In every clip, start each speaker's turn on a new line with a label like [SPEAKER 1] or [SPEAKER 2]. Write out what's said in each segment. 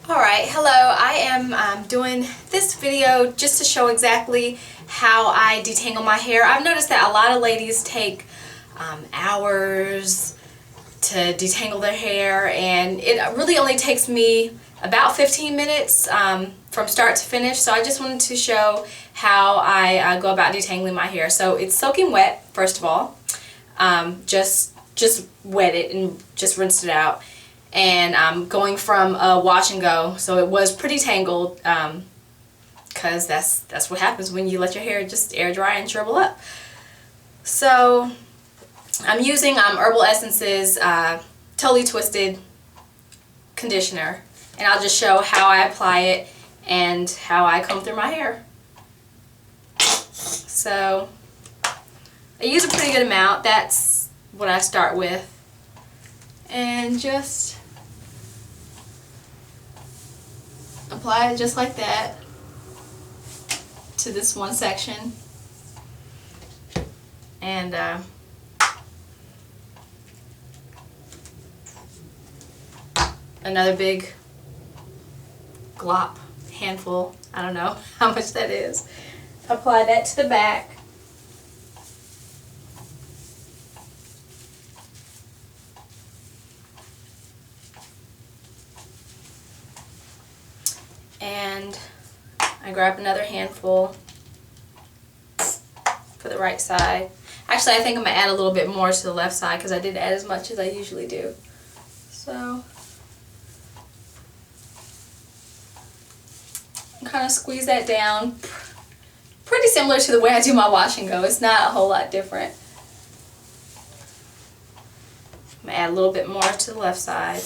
[SPEAKER 1] Alright, hello. I am doing this video just to show exactly how I detangle my hair. I've noticed that a lot of ladies take hours to detangle their hair, and it really only takes me about 15 minutes from start to finish. So I just wanted to show how I go about detangling my hair. So it's soaking wet, first of all. Just wet it and just rinsed it out. And I'm going from a wash and go, so it was pretty tangled, because that's what happens when you let your hair just air dry and shrivel up. So I'm using Herbal Essence's Totally Twisted conditioner, and I'll just show how I apply it and how I comb through my hair. So I use a pretty good amount. That's what I start with, and just apply it just like that to this one section, and another big glop, handful, I don't know how much that is. Apply that to the back. And I grab another handful for the right side. Actually, I think I'm going to add a little bit more to the left side because I didn't add as much as I usually do. So kind of squeeze that down. Pretty similar to the way I do my wash and go. It's not a whole lot different. I'm going to add a little bit more to the left side.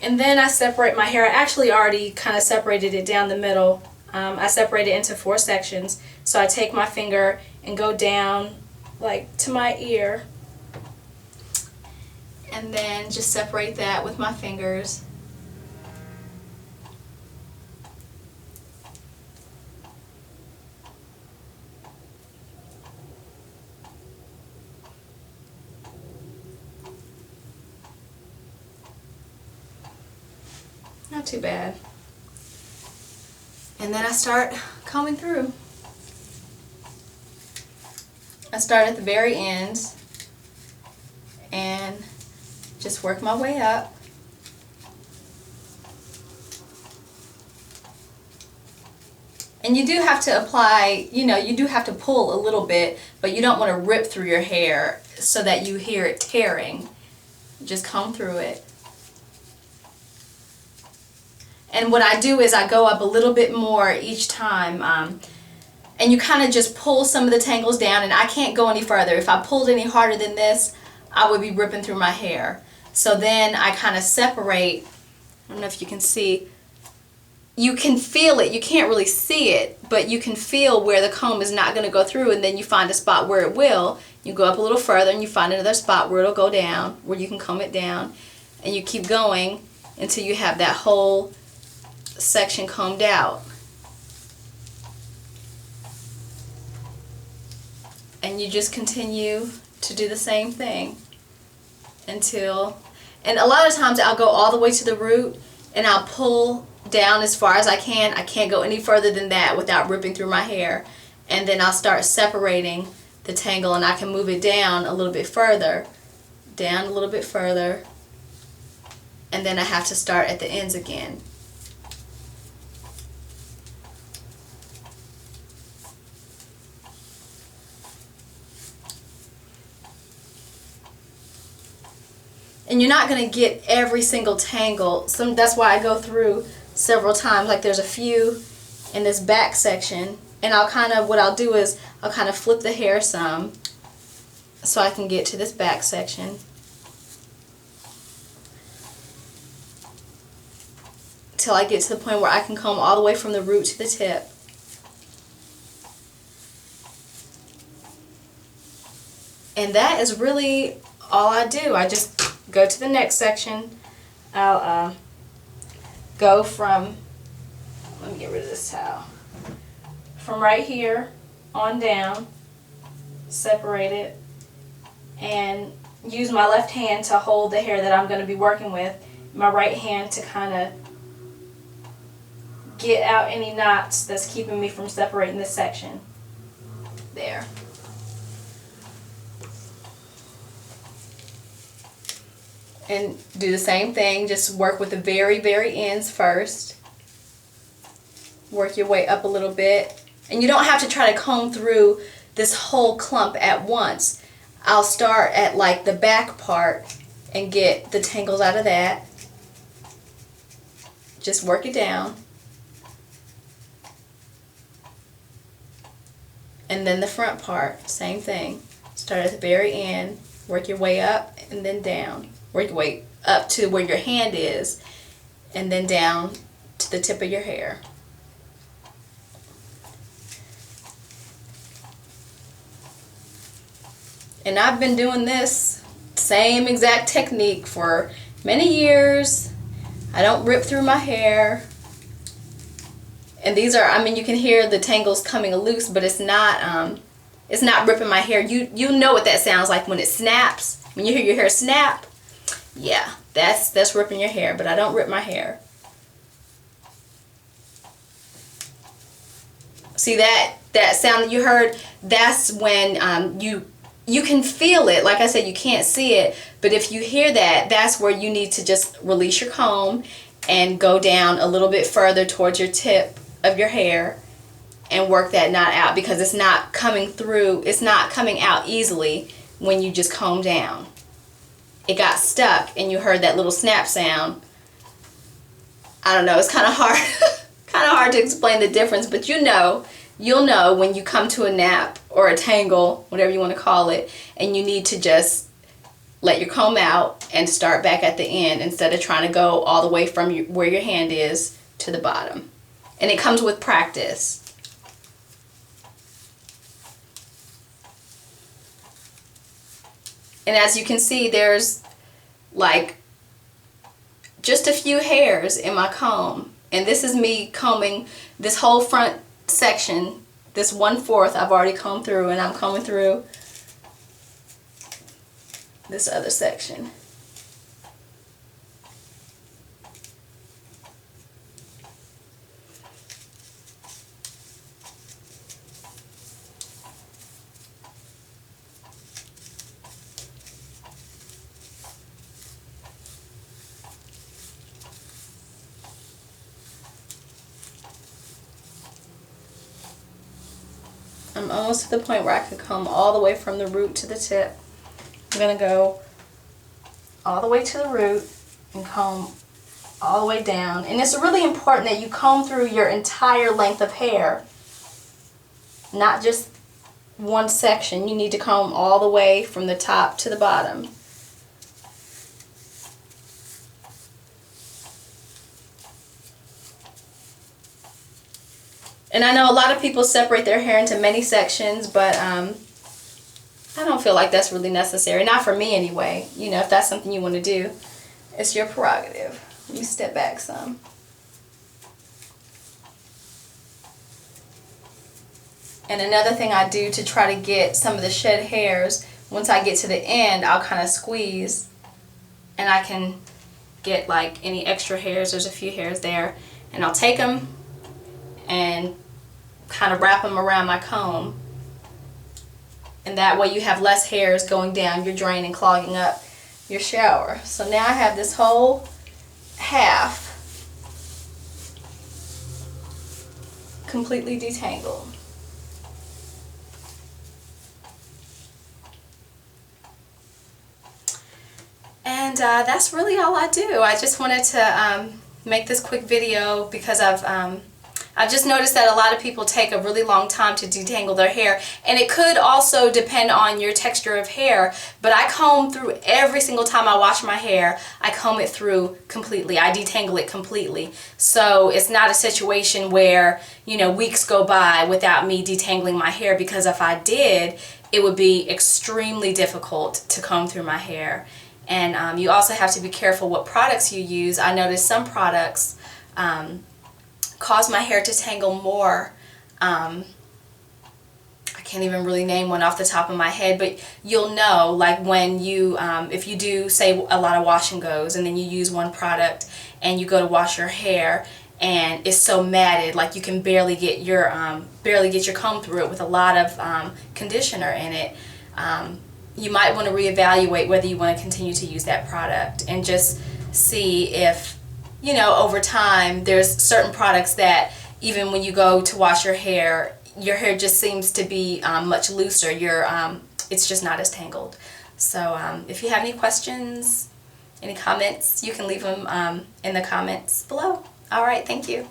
[SPEAKER 1] And then I separate my hair. I actually already kind of separated it down the middle. I separate it into 4 sections. So I take my finger and go down like to my ear, and then just separate that with my fingers. Not too bad. And then I start combing through. I start at the very end and just work my way up. And you do have to apply, you do have to pull a little bit, but you don't want to rip through your hair so that you hear it tearing. Just comb through it. And what I do is I go up a little bit more each time, and you kind of just pull some of the tangles down, and I can't go any further. If I pulled any harder than this, I would be ripping through my hair. So then I kind of separate. I don't know if you can see. You can feel it. You can't really see it, but you can feel where the comb is not going to go through, and then you find a spot where it will. You go up a little further and you find another spot where it'll go down, where you can comb it down, and you keep going until you have that whole section combed out. And you just continue to do the same thing until, and a lot of times I'll go all the way to the root and I'll pull down as far as I can. I can't go any further than that without ripping through my hair. And then I'll start separating the tangle, and I can move it down a little bit further, down a little bit further, and then I have to start at the ends again. And you're not going to get every single tangle. That's why I go through several times. Like there's a few in this back section. And what I'll do is I'll kind of flip the hair some so I can get to this back section. Till I get to the point where I can comb all the way from the root to the tip. And that is really all I do. I just go to the next section. I'll go from, let me get rid of this towel. from right here on down, separate it, and use my left hand to hold the hair that I'm going to be working with, my right hand to kind of get out any knots that's keeping me from separating this section. There. And do the same thing, just work with the very, very ends first. Work your way up a little bit. And you don't have to try to comb through this whole clump at once. I'll start at like the back part and get the tangles out of that. Just work it down. And then the front part, same thing. Start at the very end, work your way up and then down. Work your way up to where your hand is and then down to the tip of your hair. And I've been doing this same exact technique for many years. I don't rip through my hair. And these are, I mean, you can hear the tangles coming loose, but it's not ripping my hair. You know what that sounds like when it snaps. When you hear your hair snap, yeah, that's ripping your hair, but I don't rip my hair. See that sound that you heard? That's when you can feel it. Like I said, you can't see it, but if you hear that, that's where you need to just release your comb and go down a little bit further towards your tip of your hair and work that knot out, because it's not coming through, it's not coming out easily when you just comb down. It got stuck and you heard that little snap sound. I don't know, it's kind of hard kind of hard to explain the difference, but you'll know when you come to a nap or a tangle, whatever you want to call it, and you need to just let your comb out and start back at the end instead of trying to go all the way from where your hand is to the bottom. And it comes with practice. And as you can see, there's like just a few hairs in my comb. And this is me combing this whole front section. This 1/4 I've already combed through, and I'm combing through this other section. I'm almost to the point where I could comb all the way from the root to the tip. I'm going to go all the way to the root and comb all the way down. And it's really important that you comb through your entire length of hair, not just one section. You need to comb all the way from the top to the bottom. And I know a lot of people separate their hair into many sections, but I don't feel like that's really necessary. Not for me anyway. You know, if that's something you want to do, it's your prerogative. Let me step back some. And another thing I do to try to get some of the shed hairs, once I get to the end, I'll kind of squeeze and I can get like any extra hairs. There's a few hairs there. And I'll take them and kind of wrap them around my comb, and that way you have less hairs going down your drain and clogging up your shower. So now I have this whole half completely detangled. And that's really all I do. I just wanted to make this quick video because I've just noticed that a lot of people take a really long time to detangle their hair, and it could also depend on your texture of hair, but I comb through every single time I wash my hair. I comb it through completely. I detangle it completely. So it's not a situation where, you know, weeks go by without me detangling my hair, because if I did, it would be extremely difficult to comb through my hair. And you also have to be careful what products you use. I noticed some products cause my hair to tangle more I can't even really name one off the top of my head, but you'll know, like when you, if you do, say, a lot of wash and goes, and then you use one product and you go to wash your hair and it's so matted, like you can barely get your comb through it with a lot of conditioner in it. You might want to reevaluate whether you want to continue to use that product, and just see if, you know, over time there's certain products that even when you go to wash your hair just seems to be much looser. It's just not as tangled. So if you have any questions, any comments, you can leave them in the comments below. All right, thank you.